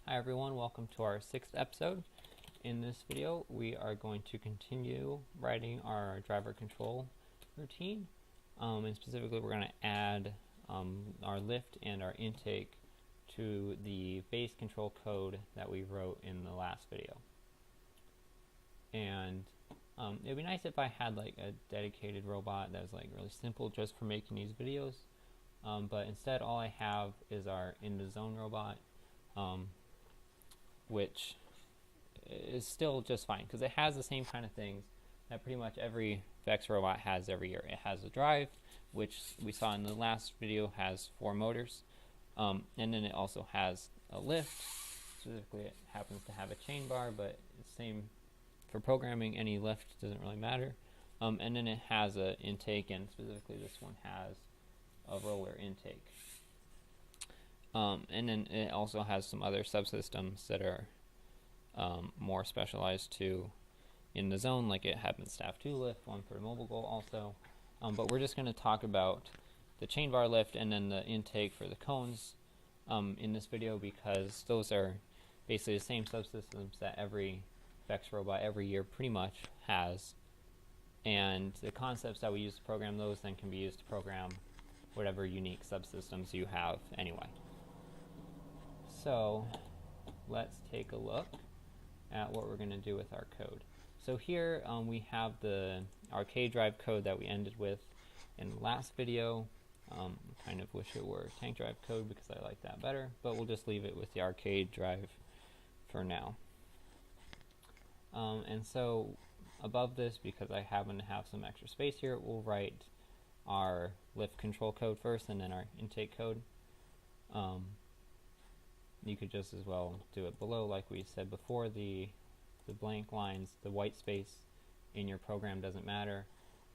Hi everyone, welcome to our 6th episode. In this video we are going to continue writing our driver control routine, and specifically we're going to add our lift and our intake to the base control code that we wrote in the last video. And it would be nice if I had like a dedicated robot that was like really simple just for making these videos, but instead all I have is our in the zone robot, which is still just fine because it has the same kind of things that pretty much every VEX robot has every year. It has a drive, which we saw in the last video has 4 motors, and then it also has a lift. Specifically, it happens to have a chain bar, but it's same for programming. Any lift doesn't really matter. And then it has an intake, and specifically this one has a roller intake. And then it also has some other subsystems that are more specialized to in the zone, like it happens to have 2 lift, 1 for mobile goal also. But we're just going to talk about the chain bar lift and then the intake for the cones in this video, because those are basically the same subsystems that every VEX robot every year pretty much has. And the concepts that we use to program those then can be used to program whatever unique subsystems you have anyway. So let's take a look at what we're going to do with our code. So here we have the arcade drive code that we ended with in the last video. Kind of wish it were tank drive code because I like that better, but we'll just leave it with the arcade drive for now. And so above this, because I happen to have some extra space here, we'll write our lift control code first and then our intake code. You could just as well do it below, like we said before. The blank lines, the white space in your program doesn't matter,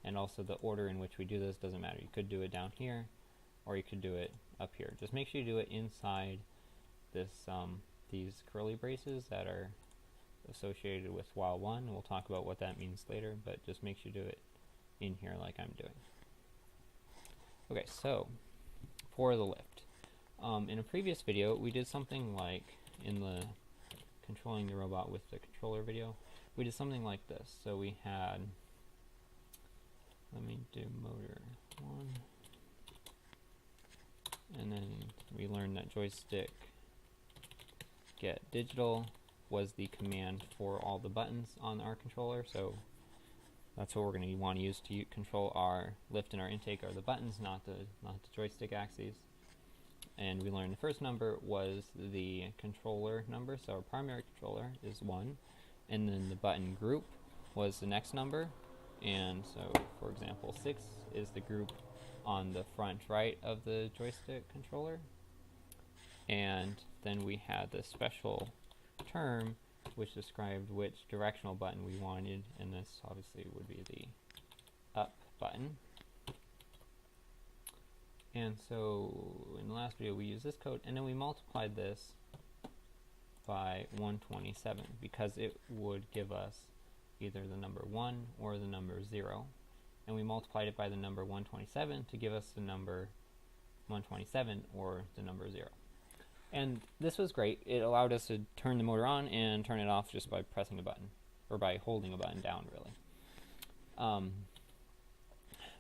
and also the order in which we do this doesn't matter. You could do it down here, or you could do it up here. Just make sure you do it inside this these curly braces that are associated with while one. We'll talk about what that means later, but just make sure you do it in here like I'm doing. Okay, so for the lift. In a previous video, we did something like, in the controlling the robot with the controller video, we did something like this. So we had, let me do motor 1, and then we learned that joystick get digital was the command for all the buttons on our controller. So that's what we're going to want to use to control our lift and our intake are the buttons, not the joystick axes. And we learned the first number was the controller number, so our primary controller is 1, and then the button group was the next number. And so, for example, 6 is the group on the front right of the joystick controller. And then we had the special term which described which directional button we wanted, and this obviously would be the up button. And so in the last video we used this code, and then we multiplied this by 127 because it would give us either the number 1 or the number 0. And we multiplied it by the number 127 to give us the number 127 or the number 0. And this was great. It allowed us to turn the motor on and turn it off just by pressing a button, or by holding a button down, really.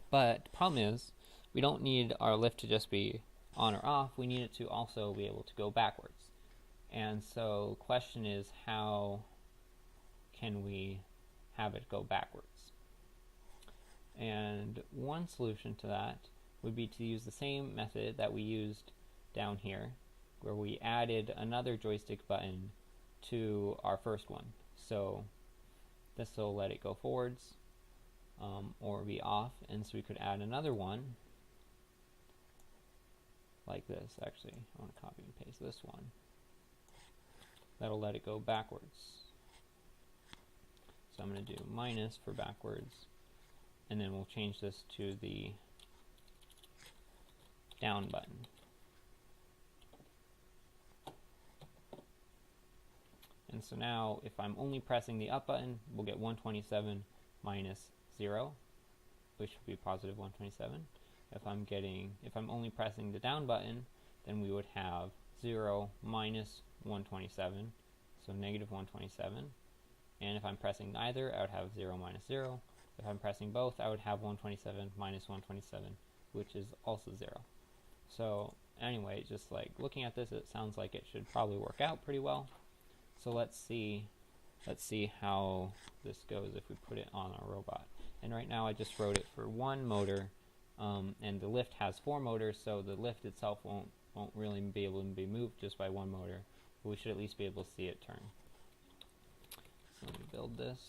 But the problem is, we don't need our lift to just be on or off. We need it to also be able to go backwards. And so the question is, how can we have it go backwards? And one solution to that would be to use the same method that we used down here, where we added another joystick button to our first one. So this will let it go forwards or be off, and so we could add another one like this. Actually, I want to copy and paste this one. That'll let it go backwards. So I'm going to do minus for backwards, and then we'll change this to the down button. And so now if I'm only pressing the up button, we'll get 127 minus 0, which would be positive 127. If I'm only pressing the down button, then we would have 0 minus 127, so negative 127. And if I'm pressing neither, I would have 0 minus 0. If I'm pressing both, I would have 127 minus 127, which is also 0. So anyway, just like looking at this, it sounds like it should probably work out pretty well. So let's see how this goes if we put it on our robot. And right now I just wrote it for one motor, and the lift has 4 motors, so the lift itself won't really be able to be moved just by one motor, but we should at least be able to see it turn. So let me build this,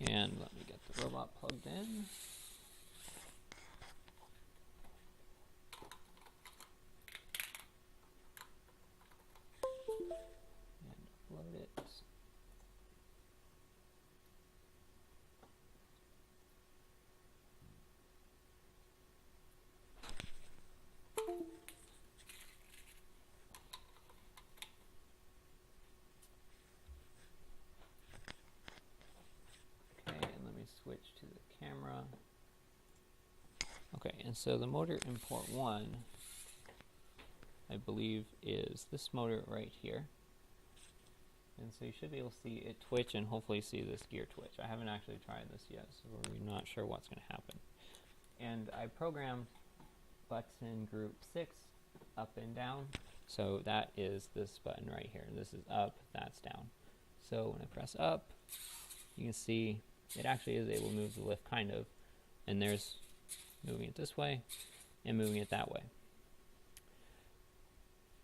and let me get the robot plugged in. And upload it. Switch to the camera. Okay, and so the motor in port 1, I believe, is this motor right here. And so you should be able to see it twitch and hopefully see this gear twitch. I haven't actually tried this yet, so we're not sure what's going to happen. And I programmed button group 6 up and down. So that is this button right here. This is up, that's down. So when I press up, you can see it actually is able to move the lift, kind of, and there's moving it this way and moving it that way.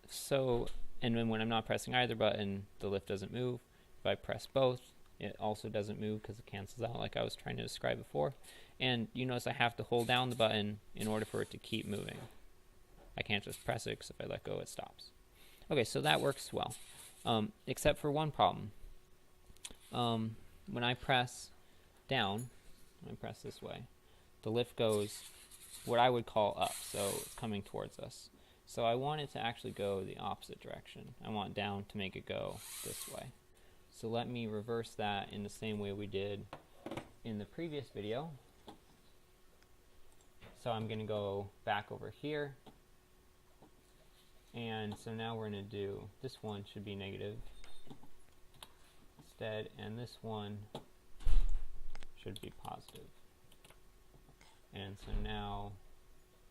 So, and then when I'm not pressing either button, the lift doesn't move. If I press both, it also doesn't move because it cancels out, like I was trying to describe before. And you notice I have to hold down the button in order for it to keep moving. I can't just press it, because if I let go, it stops. Okay, so that works well, except for one problem. When I press down, when I press this way, the lift goes what I would call up, so it's coming towards us. So I want it to actually go the opposite direction. I want down to make it go this way. So let me reverse that in the same way we did in the previous video. So I'm going to go back over here, and so now we're going to do, this one should be negative instead, and this one should be positive. And so now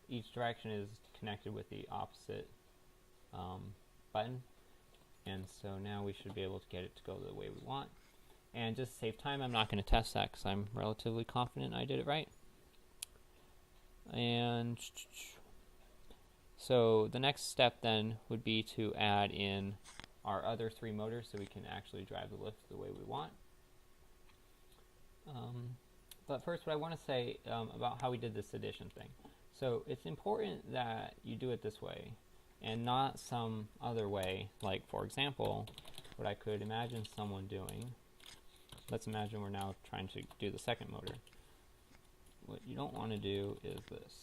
each direction is connected with the opposite button, and so now we should be able to get it to go the way we want. And just to save time, I'm not going to test that because I'm relatively confident I did it right. And so the next step then would be to add in our other 3 motors so we can actually drive the lift the way we want. But first, what I want to say about how we did this addition thing. So it's important that you do it this way and not some other way. Like, for example, what I could imagine someone doing. Let's imagine we're now trying to do the second motor. What you don't want to do is this.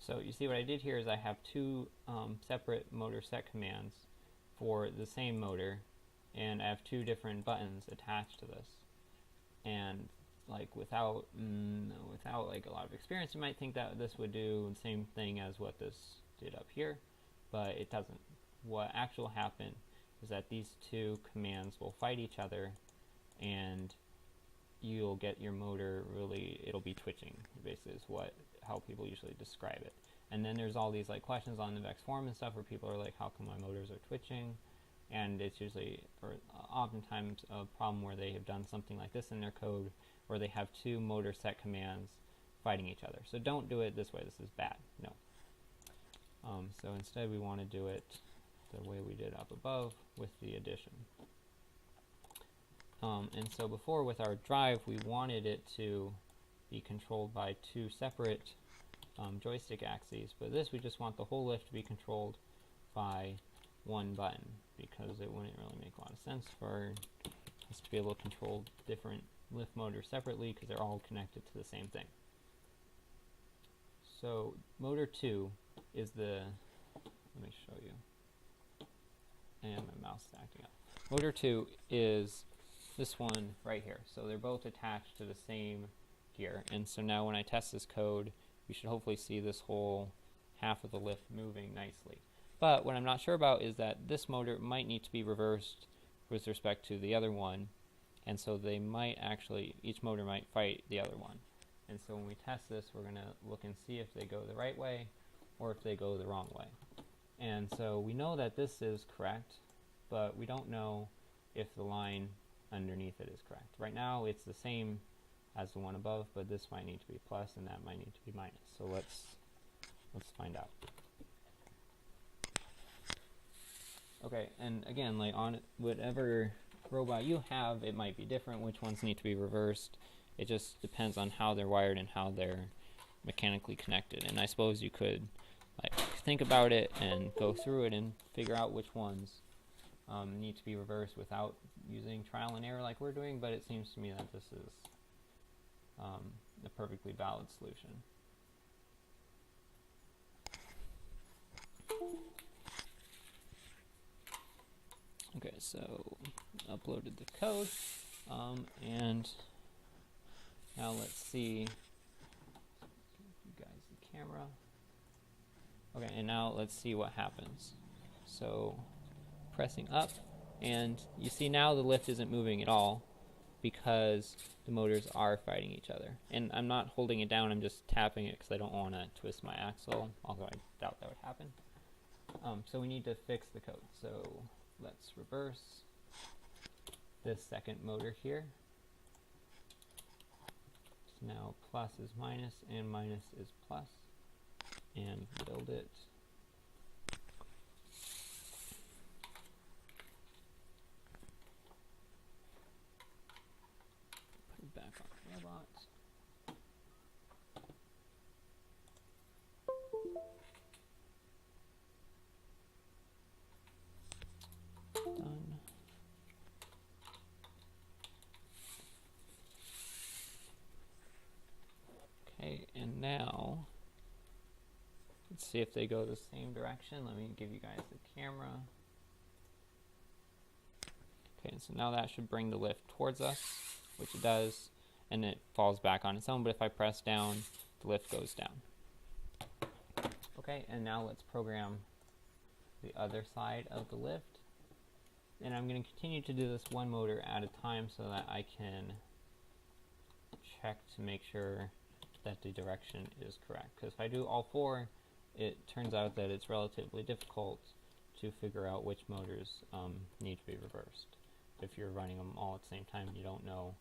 So you see what I did here is I have 2 separate motor set commands for the same motor, and I have 2 different buttons attached to this. And like without like a lot of experience, you might think that this would do the same thing as what this did up here, but it doesn't. What actually will happen is that these 2 commands will fight each other, and you'll get your motor really, it'll be twitching, basically is how people usually describe it. And then there's all these like questions on the Vex forum and stuff where people are like, how come my motors are twitching? And it's usually, or oftentimes, a problem where they have done something like this in their code, where they have 2 motor set commands fighting each other. So don't do it this way, this is bad, no. So instead we want to do it the way we did up above with the addition. And so before, with our drive, we wanted it to be controlled by 2 separate joystick axes, but this we just want the whole lift to be controlled by 1 button, because it wouldn't really make a lot of sense for us to be able to control different lift motors separately, because they're all connected to the same thing. So motor 2 is the, let me show you, and my mouse is acting up. Motor 2 is this one right here. So they're both attached to the same gear, and so now when I test this code, you should hopefully see this whole half of the lift moving nicely. But what I'm not sure about is that this motor might need to be reversed with respect to the other one, and so they might actually, each motor might fight the other one. And so when we test this, we're going to look and see if they go the right way or if they go the wrong way. And so we know that this is correct, but we don't know if the line underneath it is correct. Right now it's the same as the one above, but this might need to be plus and that might need to be minus. So let's find out. Okay, and again, like on whatever robot you have, it might be different which ones need to be reversed. It just depends on how they're wired and how they're mechanically connected. And I suppose you could like think about it and go through it and figure out which ones need to be reversed without using trial and error like we're doing, but it seems to me that this is a perfectly valid solution. Okay, so uploaded the code, and now let's see, you guys the camera. Okay, and now let's see what happens. So pressing up, and you see now the lift isn't moving at all because the motors are fighting each other. And I'm not holding it down, I'm just tapping it because I don't want to twist my axle, although I doubt that would happen. So we need to fix the code. So let's reverse this second motor here. So now plus is minus and minus is plus, and build it. Put it back on the robot. Done. Okay, and now let's see if they go the same direction. Let me give you guys the camera. Okay, so now that should bring the lift towards us, which it does, and it falls back on its own, but if I press down, the lift goes down. Okay, and now let's program the other side of the lift. And I'm going to continue to do this one motor at a time so that I can check to make sure that the direction is correct. Because if I do all four, it turns out that it's relatively difficult to figure out which motors need to be reversed. If you're running them all at the same time, you don't know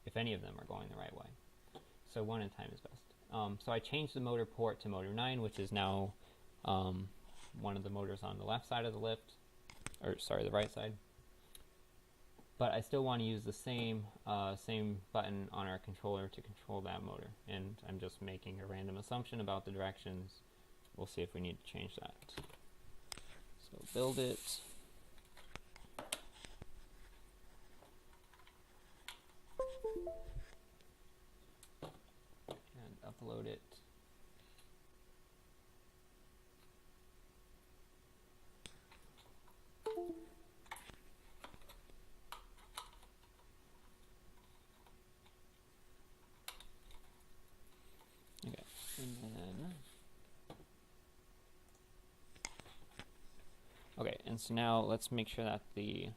if any of them are going the right way. So one at a time is best. So I changed the motor port to motor 9, which is now one of the motors on the left side of the lift, or sorry, the right side. But I still want to use the same button on our controller to control that motor. And I'm just making a random assumption about the directions. We'll see if we need to change that. So build it. And upload it. Okay, and then okay, and so now let's make sure that the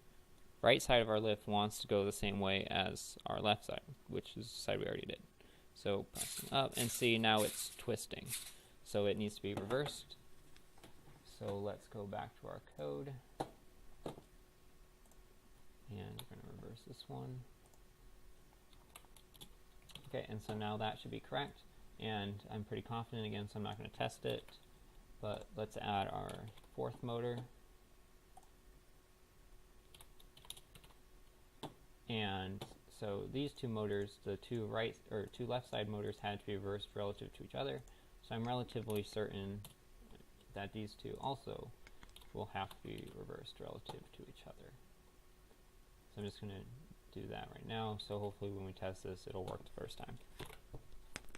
right side of our lift wants to go the same way as our left side, which is the side we already did. So pressing up, and see now it's twisting. So it needs to be reversed. So let's go back to our code. And we're going to reverse this one. Okay, and so now that should be correct. And I'm pretty confident again, so I'm not going to test it. But let's add our fourth motor. And so these two motors, the two left side motors had to be reversed relative to each other. So I'm relatively certain that these two also will have to be reversed relative to each other. So I'm just going to do that right now. So hopefully when we test this, it'll work the first time.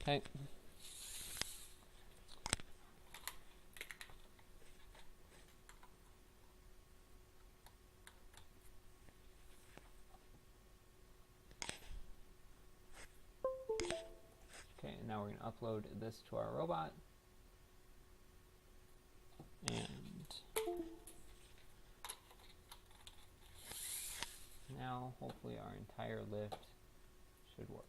Okay. going to upload this to our robot. And now hopefully our entire lift should work.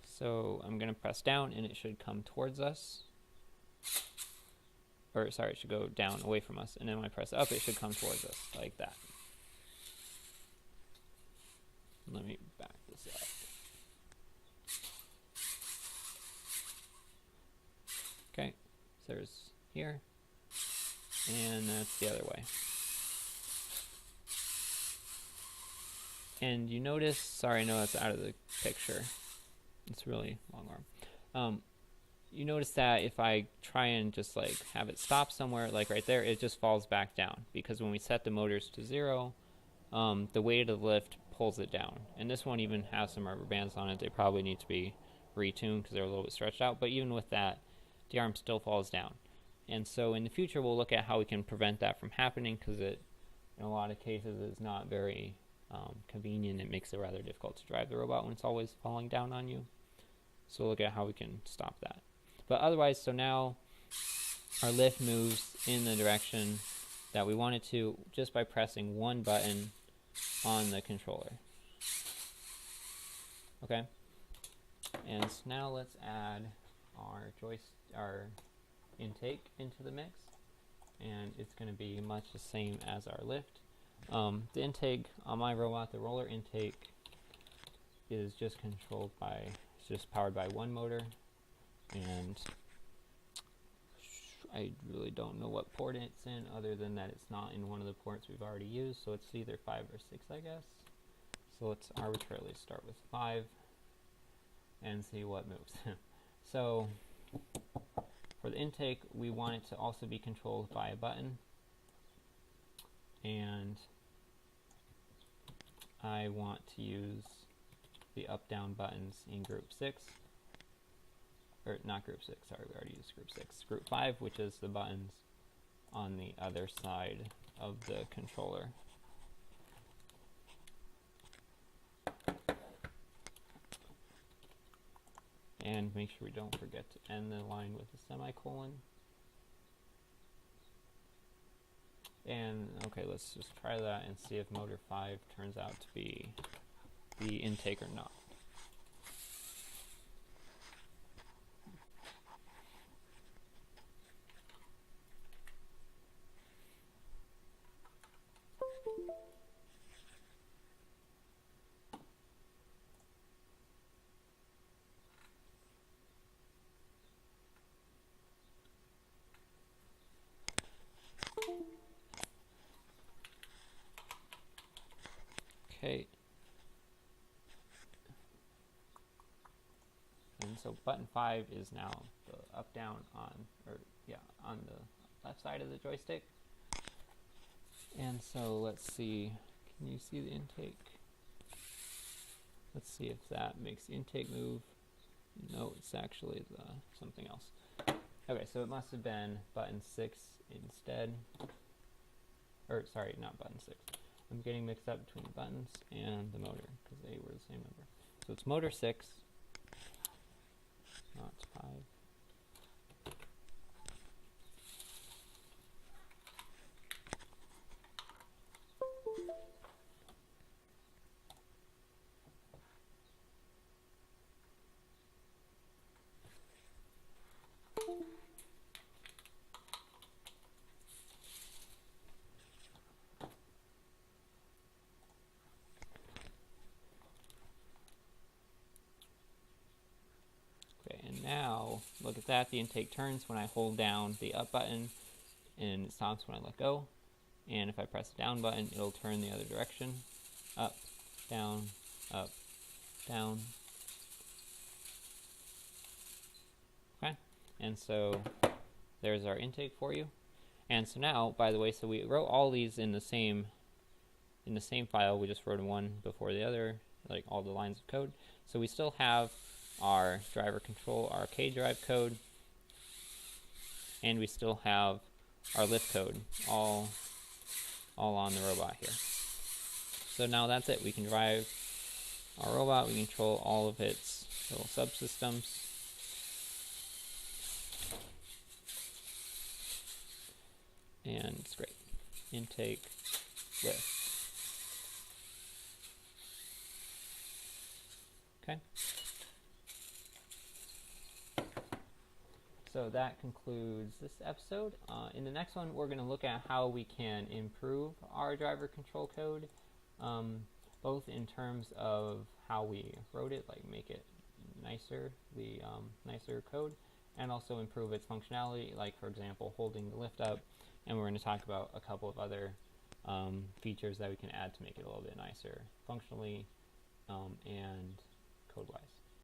So I'm going to press down and it should come towards us. Or sorry, it should go down away from us. And then when I press up, it should come towards us like that. Let me back this up. Okay, so there's here, and that's the other way. And you notice, sorry, I know that's out of the picture. It's really long arm. You notice that if I try and just like have it stop somewhere, like right there, it just falls back down, because when we set the motors to 0, the weight of the lift pulls it down. And this one even has some rubber bands on it. They probably need to be retuned because they're a little bit stretched out, but even with that, the arm still falls down. And so in the future, we'll look at how we can prevent that from happening, because it, in a lot of cases, is not very convenient. It makes it rather difficult to drive the robot when it's always falling down on you. So we'll look at how we can stop that. But otherwise, so now our lift moves in the direction that we want it to just by pressing one button on the controller. Okay? And so now let's add our intake into the mix, and it's going to be much the same as our lift. The intake on my robot, the roller intake, is just controlled by, it's just powered by one motor, and I really don't know what port it's in, other than that it's not in one of the ports we've already used, so it's either 5 or 6, I guess. So let's arbitrarily start with 5 and see what moves. So for the intake, we want it to also be controlled by a button, and I want to use the up-down buttons in group 6, or not group 6, sorry, we already used group 6. Group 5, which is the buttons on the other side of the controller. And make sure we don't forget to end the line with a semicolon. And okay, let's just try that and see if motor 5 turns out to be the intake or not. Okay. And so button 5 is now the up down on, or yeah, on the left side of the joystick. And so let's see, can you see the intake? Let's see if that makes the intake move. No, it's actually something else. Okay, so it must have been button 6 instead. Or sorry, not button 6. I'm getting mixed up between the buttons and the motor because they were the same number. So it's motor 6, not 5. Now, look at that, the intake turns when I hold down the up button, and it stops when I let go. And if I press the down button, it'll turn the other direction. Up, down, down. Okay, and so there's our intake for you. And so now, by the way, so we wrote all these in the same file. We just wrote one before the other, like all the lines of code. So we still have our driver control, our K drive code, and we still have our lift code all on the robot here. So now that's it. We can drive our robot. We control all of its little subsystems. And it's great. Intake, lift. Okay. So that concludes this episode. In the next one, we're going to look at how we can improve our driver control code, both in terms of how we wrote it, like make it nicer, nicer code, and also improve its functionality, like for example, holding the lift up. And we're going to talk about a couple of other features that we can add to make it a little bit nicer functionally and code-wise.